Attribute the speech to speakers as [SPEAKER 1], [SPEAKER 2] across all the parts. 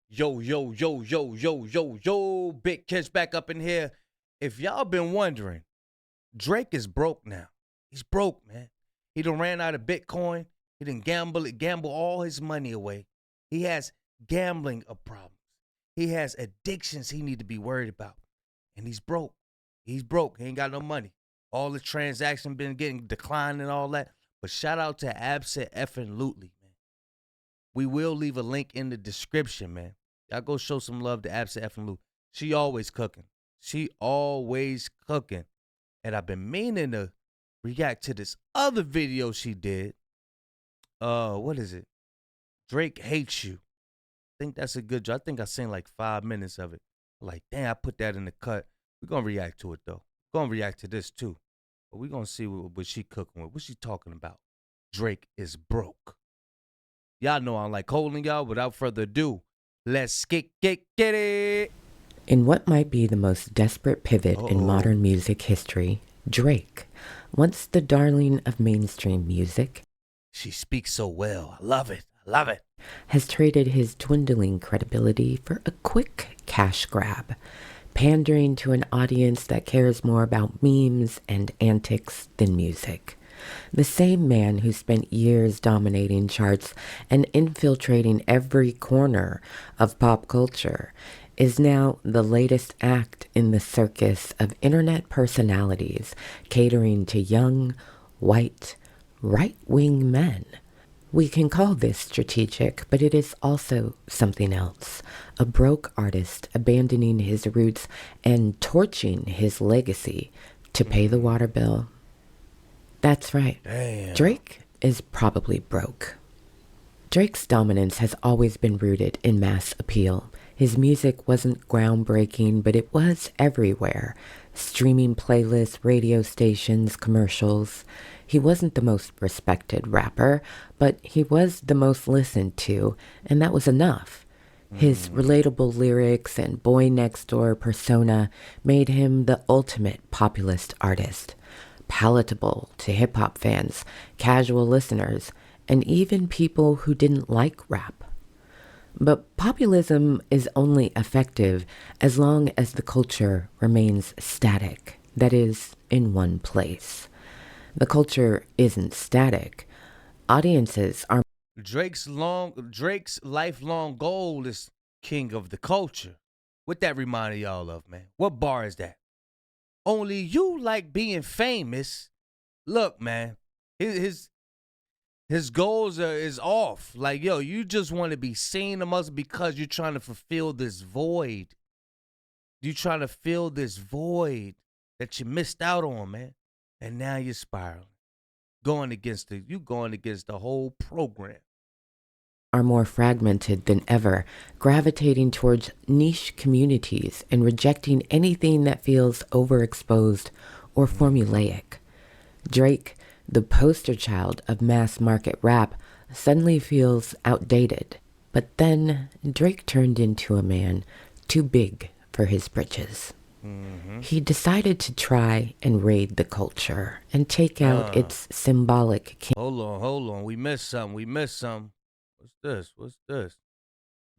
[SPEAKER 1] Yo, yo, yo, yo, yo, yo, yo, Big Kids back up in here. If y'all been wondering, Drake is broke now. He's broke, man. He done ran out of Bitcoin. He done gamble all his money away. He has gambling problems. He has addictions he need to be worried about. And he's broke. He's broke. He ain't got no money. All the transactions been getting declined and all that. But shout out to Absent effing Lootly, man. We will leave a link in the description, man. Y'all go show some love to Absent effing Loot. She always cooking. She always cooking. And I've been meaning to react to this other video she did. What is it? Drake Hates You. I think that's a good job. I think I seen like 5 minutes of it. Like, damn, I put that in the cut. We're going to react to it, though. We're going to react to this, too. But we're going to see what she cooking with. What's she talking about? Drake is broke. Y'all know I'm like holding y'all. Without further ado, let's get it.
[SPEAKER 2] In what might be the most desperate pivot in modern music history, Drake, once the darling of mainstream music,
[SPEAKER 1] she speaks so well. I love it. I love it.
[SPEAKER 2] Has traded his dwindling credibility for a quick cash grab, pandering to an audience that cares more about memes and antics than music. The same man who spent years dominating charts and infiltrating every corner of pop culture is now the latest act in the circus of internet personalities catering to young, white, right-wing men. We can call this strategic, but it is also something else. A broke artist abandoning his roots and torching his legacy to pay the water bill. That's right.
[SPEAKER 1] Damn.
[SPEAKER 2] Drake is probably broke. Drake's dominance has always been rooted in mass appeal. His music wasn't groundbreaking, but it was everywhere. Streaming playlists, radio stations, commercials. He wasn't the most respected rapper, but he was the most listened to, and that was enough. His relatable lyrics and boy next door persona made him the ultimate populist artist. Palatable to hip-hop fans, casual listeners, and even people who didn't like rap. But populism is only effective as long as the culture remains static, that is, in one place. The culture isn't static. Audiences are...
[SPEAKER 1] Drake's lifelong goal is king of the culture. What that reminded y'all of, man? What bar is that? Only you like being famous. Look, man, his goals is off. Like, yo, you just want to be seen amongst because you're trying to fulfill this void. You're trying to fill this void that you missed out on, man. And now you're spiraling. Going against the whole program.
[SPEAKER 2] Are more fragmented than ever, gravitating towards niche communities and rejecting anything that feels overexposed or formulaic. Drake, the poster child of mass market rap, suddenly feels outdated. But then Drake turned into a man too big for his britches. He decided to try and raid the culture and take out its symbolic king.
[SPEAKER 1] Hold on. We missed something. What's this?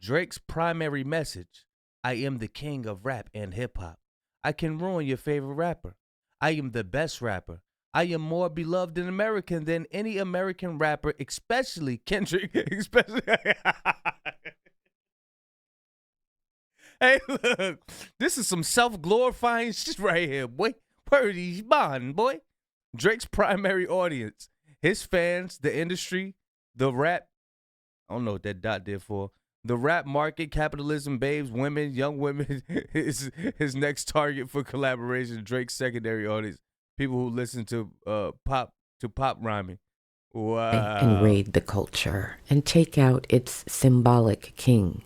[SPEAKER 1] Drake's primary message: I am the king of rap and hip-hop. I can ruin your favorite rapper. I am the best rapper. I am more beloved in America than any American rapper, especially Kendrick. Hey, look, this is some self-glorifying shit right here, boy. Purdy's bond, boy. Drake's primary audience, his fans, the industry, the rap. I don't know what that dot did for. The rap market, capitalism, babes, women, young women. His next target for collaboration. Drake's secondary audience, people who listen to pop rhyming. Wow.
[SPEAKER 2] And raid the culture and take out its symbolic king.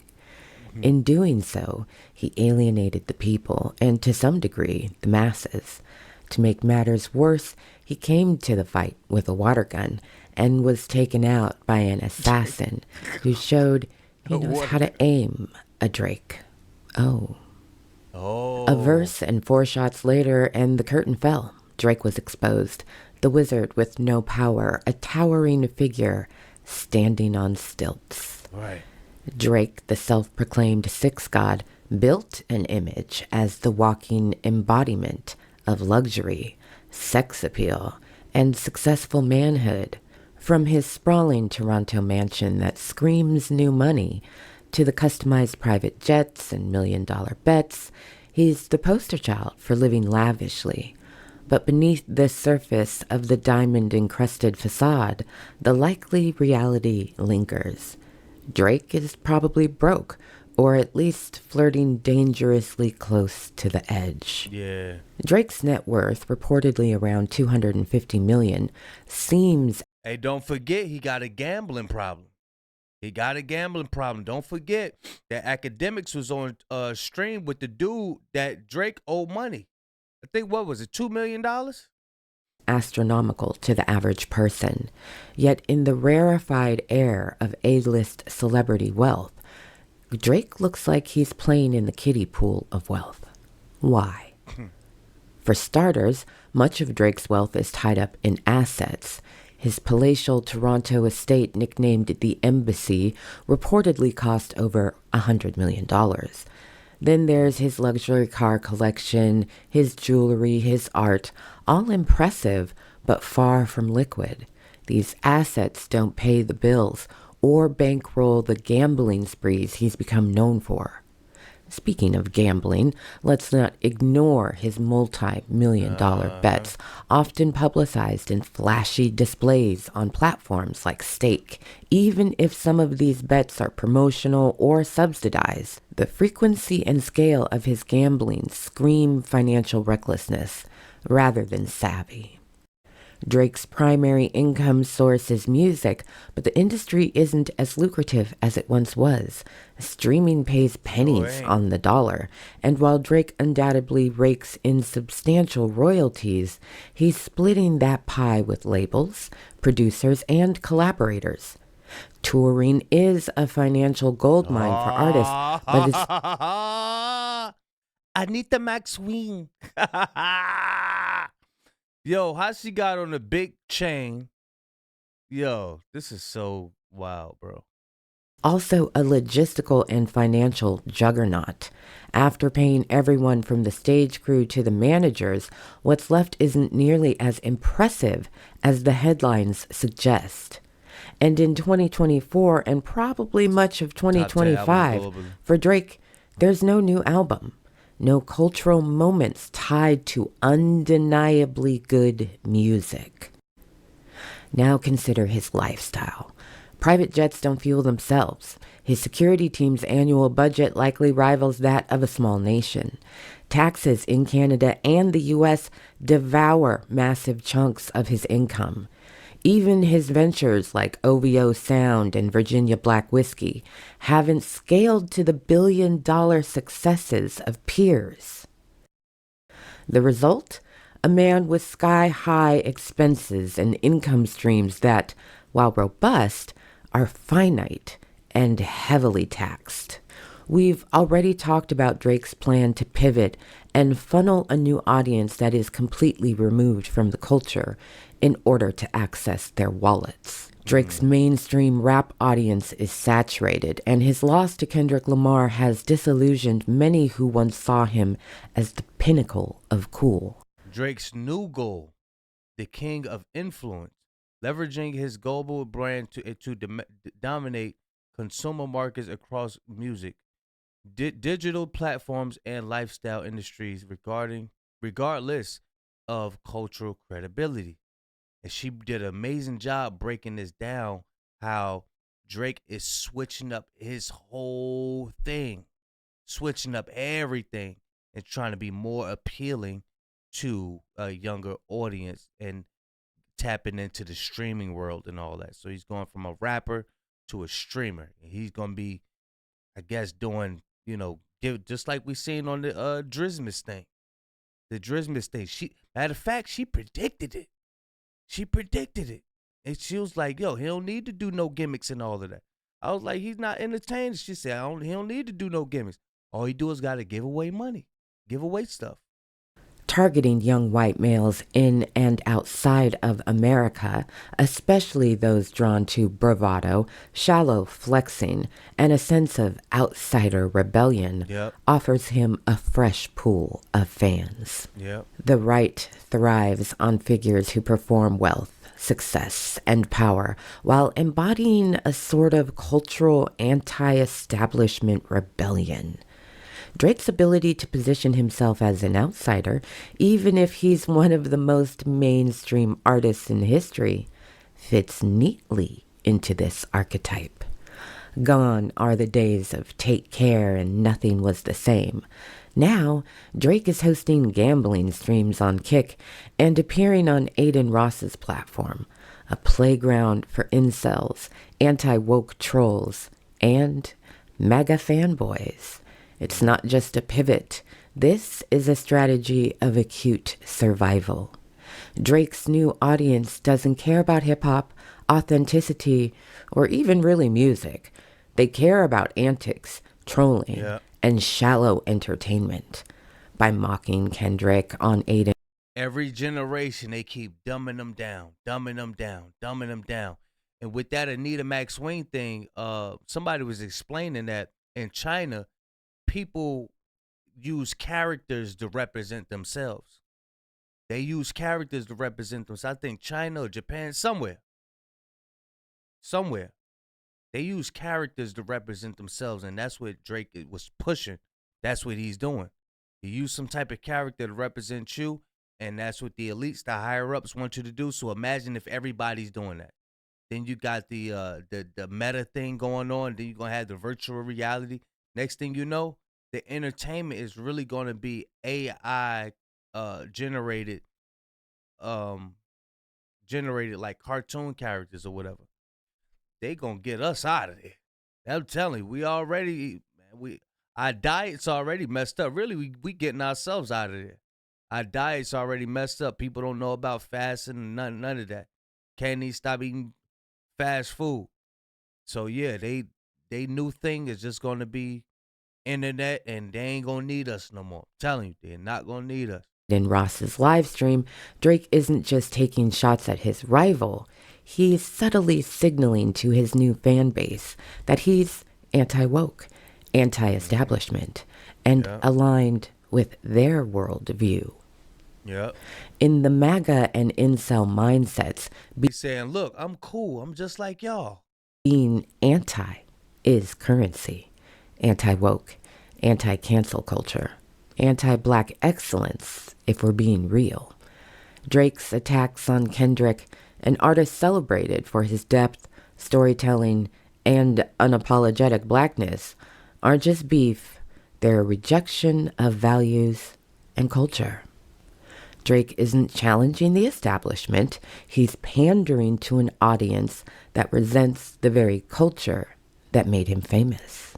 [SPEAKER 2] In doing so, he alienated the people and, to some degree, the masses. To make matters worse, he came to the fight with a water gun and was taken out by an assassin who showed he knows how to aim a Drake. Oh. A verse and 4 shots later, and the curtain fell. Drake was exposed. The wizard with no power, a towering figure standing on stilts.
[SPEAKER 1] Right.
[SPEAKER 2] Drake, the self-proclaimed sex god, built an image as the walking embodiment of luxury, sex appeal, and successful manhood. From his sprawling Toronto mansion that screams new money to the customized private jets and million-dollar bets, he's the poster child for living lavishly. But beneath the surface of the diamond-encrusted facade, the likely reality lingers. Drake is probably broke, or at least flirting dangerously close to the edge.
[SPEAKER 1] Yeah.
[SPEAKER 2] Drake's net worth, reportedly around $250 million, seems...
[SPEAKER 1] Hey, don't forget he got a gambling problem. Don't forget that Academics was on stream with the dude that Drake owed money. I think, what was it, $2 million?
[SPEAKER 2] astronomical to the average person. Yet in the rarefied air of A-list celebrity wealth, Drake looks like he's playing in the kiddie pool of wealth. Why? For starters, much of Drake's wealth is tied up in assets. His palatial Toronto estate, nicknamed the Embassy, reportedly cost over $100 million. Then there's his luxury car collection, his jewelry, his art, all impressive, but far from liquid. These assets don't pay the bills or bankroll the gambling sprees he's become known for. Speaking of gambling, let's not ignore his multi-million-dollar bets, often publicized in flashy displays on platforms like Stake. Even if some of these bets are promotional or subsidized, the frequency and scale of his gambling scream financial recklessness rather than savvy. Drake's primary income source is music, but the industry isn't as lucrative as it once was. Streaming pays pennies on the dollar, and while Drake undoubtedly rakes in substantial royalties, he's splitting that pie with labels, producers, and collaborators. Touring is a financial goldmine for artists, but it's...
[SPEAKER 1] Anita McSween. Yo, how she got on a big chain? Yo, this is so wild, bro.
[SPEAKER 2] Also a logistical and financial juggernaut. After paying everyone from the stage crew to the managers, what's left isn't nearly as impressive as the headlines suggest. And in 2024 and probably much of 2025, for Drake, there's no new album. No cultural moments tied to undeniably good music. Now consider his lifestyle. Private jets don't fuel themselves. His security team's annual budget likely rivals that of a small nation. Taxes in Canada and the U.S. devour massive chunks of his income. Even his ventures like OVO Sound and Virginia Black Whiskey haven't scaled to the billion-dollar successes of peers. The result? A man with sky-high expenses and income streams that, while robust, are finite and heavily taxed. We've already talked about Drake's plan to pivot and funnel a new audience that is completely removed from the culture in order to access their wallets. Drake's mainstream rap audience is saturated, and his loss to Kendrick Lamar has disillusioned many who once saw him as the pinnacle of cool.
[SPEAKER 1] Drake's new goal, the king of influence, leveraging his global brand to dominate consumer markets across music, digital platforms, and lifestyle industries regardless of cultural credibility. And she did an amazing job breaking this down, how Drake is switching up his whole thing, switching up everything and trying to be more appealing to a younger audience and tapping into the streaming world and all that. So he's going from a rapper to a streamer. And he's going to be, I guess, doing, just like we seen on the Drizmas thing. The Drizmas thing. Matter of fact, she predicted it. And she was like, yo, he don't need to do no gimmicks and all of that. I was like, he's not entertained. She said, he don't need to do no gimmicks. All he do is got to give away money, give away stuff.
[SPEAKER 2] targeting young white males in and outside of America, especially those drawn to bravado, shallow flexing, and a sense of outsider rebellion,
[SPEAKER 1] Yep.
[SPEAKER 2] offers him a fresh pool of fans.
[SPEAKER 1] Yep.
[SPEAKER 2] The right thrives on figures who perform wealth, success, and power while embodying a sort of cultural anti-establishment rebellion. Drake's ability to position himself as an outsider, even if he's one of the most mainstream artists in history, fits neatly into this archetype. Gone are the days of Take Care and Nothing Was the Same. Now, Drake is hosting gambling streams on Kick and appearing on Aiden Ross's platform, a playground for incels, anti-woke trolls, and MAGA fanboys. It's not just a pivot. This is a strategy of acute survival. Drake's new audience doesn't care about hip-hop, authenticity, or even really music. They care about antics, trolling, and shallow entertainment. By mocking Kendrick on Aiden.
[SPEAKER 1] Every generation, they keep dumbing them down, dumbing them down, dumbing them down. And with that Anita McSween thing, somebody was explaining that in China, people use characters to represent themselves. They use characters to represent themselves. I think China or Japan, somewhere. They use characters to represent themselves, and that's what Drake was pushing. That's what he's doing. You use some type of character to represent you, and that's what the elites, the higher-ups want you to do. So imagine if everybody's doing that. Then you got the meta thing going on. Then you're going to have the virtual reality. Next thing you know, the entertainment is really going to be AI generated like cartoon characters or whatever. They going to get us out of there. I'm telling you, we already, our diet's already messed up. Really, we getting ourselves out of there. Our diet's already messed up. People don't know about fasting and none of that. Can't even stop eating fast food. So yeah, they new thing is just going to be internet, and they ain't gonna need us no more. I'm telling you, they're not gonna need us.
[SPEAKER 2] In Ross's live stream, Drake isn't just taking shots at his rival, he's subtly signaling to his new fan base that he's anti-woke, anti-establishment, and aligned with their worldview.
[SPEAKER 1] Yep.
[SPEAKER 2] In the MAGA and incel mindsets,
[SPEAKER 1] he's saying, look, I'm cool, I'm just like y'all.
[SPEAKER 2] Being anti is currency. Anti-woke, anti-cancel culture, anti-black excellence, if we're being real. Drake's attacks on Kendrick, an artist celebrated for his depth, storytelling, and unapologetic blackness, aren't just beef, they're a rejection of values and culture. Drake isn't challenging the establishment, he's pandering to an audience that resents the very culture that made him famous.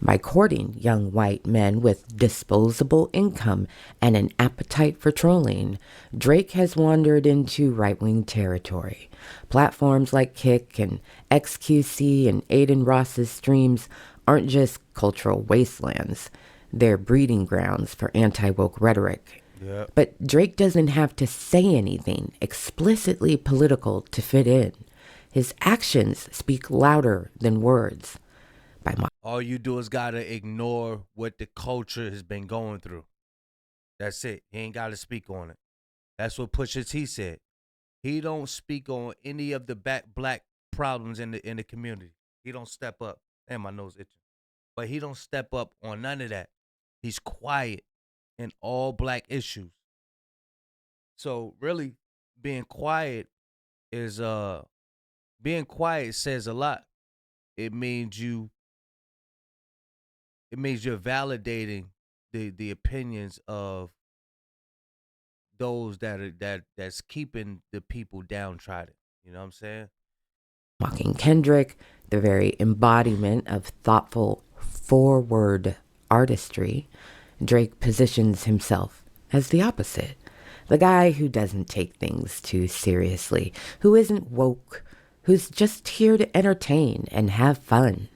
[SPEAKER 2] By courting young white men with disposable income and an appetite for trolling, Drake has wandered into right-wing territory. Platforms like Kick and XQC and Aiden Ross's streams aren't just cultural wastelands. They're breeding grounds for anti-woke rhetoric.
[SPEAKER 1] Yep.
[SPEAKER 2] But Drake doesn't have to say anything explicitly political to fit in. His actions speak louder than words.
[SPEAKER 1] All you do is gotta ignore what the culture has been going through. That's it. You ain't gotta speak on it. That's what Pusha T said. He don't speak on any of the black problems in the community. He don't step up. And my nose itching. But he don't step up on none of that. He's quiet in all black issues. So really, being quiet says a lot. It means you're validating the opinions of those that's keeping the people downtrodden. You know what I'm saying?
[SPEAKER 2] Mocking Kendrick, the very embodiment of thoughtful, forward artistry, Drake positions himself as the opposite. The guy who doesn't take things too seriously, who isn't woke, who's just here to entertain and have fun.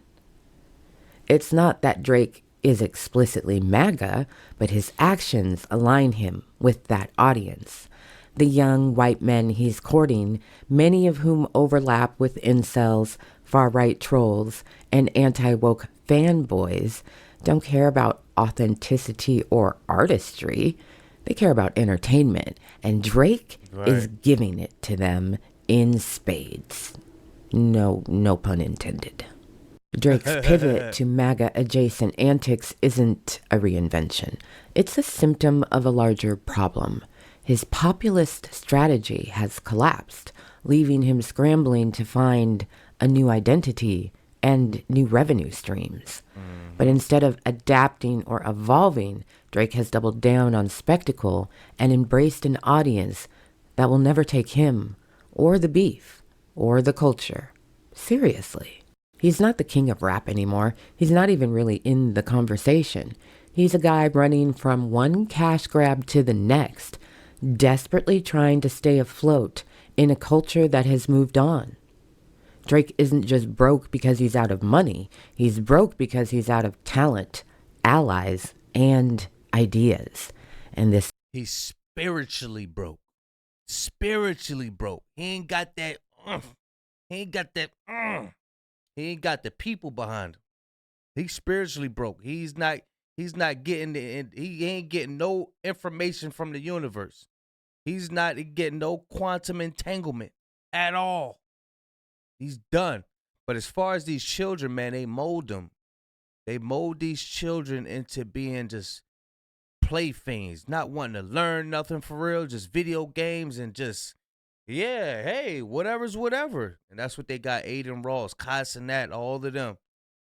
[SPEAKER 2] It's not that Drake is explicitly MAGA, but his actions align him with that audience. The young white men he's courting, many of whom overlap with incels, far-right trolls, and anti-woke fanboys, don't care about authenticity or artistry. They care about entertainment, and Drake is giving it to them in spades. No pun intended. Drake's pivot to MAGA-adjacent antics isn't a reinvention. It's a symptom of a larger problem. His populist strategy has collapsed, leaving him scrambling to find a new identity and new revenue streams. But instead of adapting or evolving, Drake has doubled down on spectacle and embraced an audience that will never take him or the beef or the culture seriously. He's not the king of rap anymore. He's not even really in the conversation. He's a guy running from one cash grab to the next, desperately trying to stay afloat in a culture that has moved on. Drake isn't just broke because he's out of money. He's broke because he's out of talent, allies, and ideas. And this...
[SPEAKER 1] He's spiritually broke. Spiritually broke. He ain't got that... He ain't got that... He ain't got the people behind him. He's spiritually broke. He's not getting he ain't getting no information from the universe. He's not getting no quantum entanglement at all. He's done. But as far as these children, man, they mold them. They mold these children into being just playthings, not wanting to learn nothing for real, just video games and just, yeah, hey, whatever's whatever. And that's what they got Aiden Ross, Kai Cenat, all of them.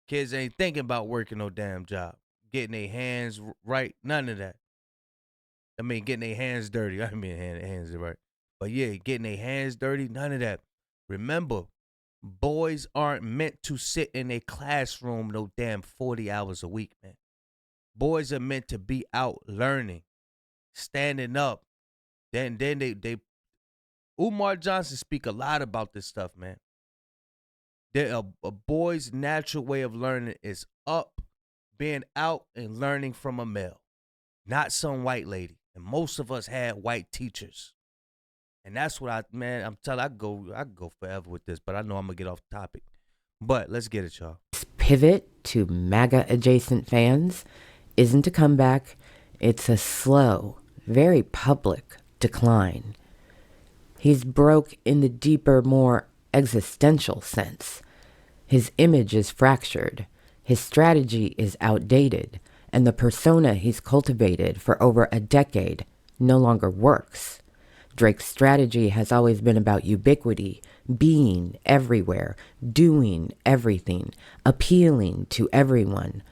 [SPEAKER 1] Kids ain't thinking about working no damn job, getting their hands right, none of that. I mean, getting their hands dirty. I mean, hands right. But yeah, getting their hands dirty, none of that. Remember, boys aren't meant to sit in a classroom no damn 40 hours a week, man. Boys are meant to be out learning, standing up. Then they Umar Johnson speak a lot about this stuff, man. A boy's natural way of learning is up, being out and learning from a male, not some white lady. And most of us had white teachers. And that's what I'm telling you, I could go forever with this, but I know I'm going to get off topic. But let's get it, y'all.
[SPEAKER 2] Pivot to MAGA adjacent fans isn't a comeback. It's a slow, very public decline. He's broke in the deeper, more existential sense. His image is fractured. His strategy is outdated. And the persona he's cultivated for over a decade no longer works. Drake's strategy has always been about ubiquity, being everywhere, doing everything, appealing to everyone.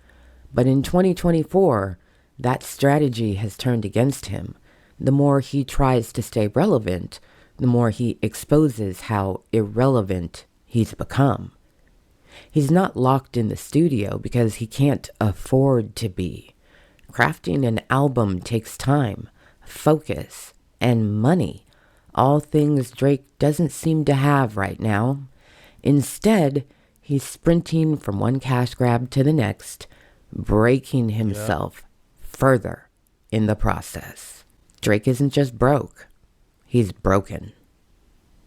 [SPEAKER 2] But in 2024, that strategy has turned against him. The more he tries to stay relevant, the more he exposes how irrelevant he's become. He's not locked in the studio because he can't afford to be. Crafting an album takes time, focus, and money, all things Drake doesn't seem to have right now. Instead, he's sprinting from one cash grab to the next, breaking himself further in the process. Drake isn't just broke, he's broken.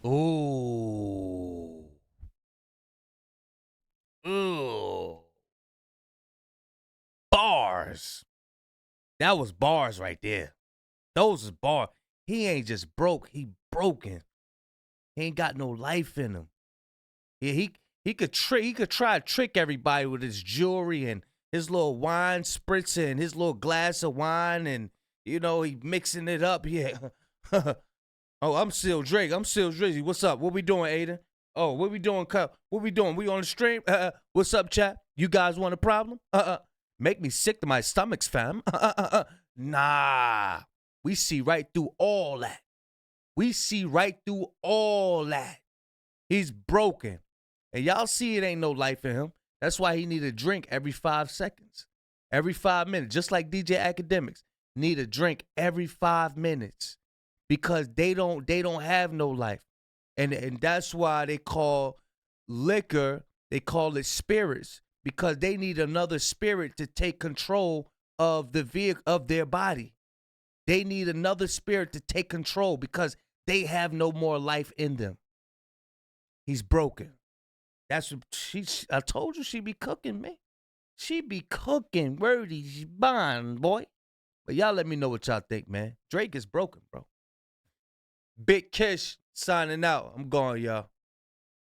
[SPEAKER 1] Ooh. Bars. That was bars right there. Those is bars. He ain't just broke, he broken. He ain't got no life in him. Yeah, he could try to trick everybody with his jewelry and his little wine spritzer and his little glass of wine, and he mixing it up. Yeah. Oh, I'm still Drake. Drizzy. What's up? What we doing, Aiden? Oh, what we doing, Cup? What we doing? We on the stream? What's up, chat? You guys want a problem? Make me sick to my stomachs, fam. Nah. We see right through all that. He's broken. And y'all see it ain't no life in him. That's why he need a drink every 5 seconds. Every 5 minutes. Just like DJ Academics. Need a drink every 5 minutes. Because they don't have no life. And that's why they call liquor, they call it spirits. because they need another spirit to take control of the vehicle of their body. They need another spirit to take control because they have no more life in them. He's broken. That's what I told you she be cooking, man. She be cooking. Wordy's bond, boy. But y'all let me know what y'all think, man. Drake is broken, bro. Big Kish signing out. I'm going, y'all.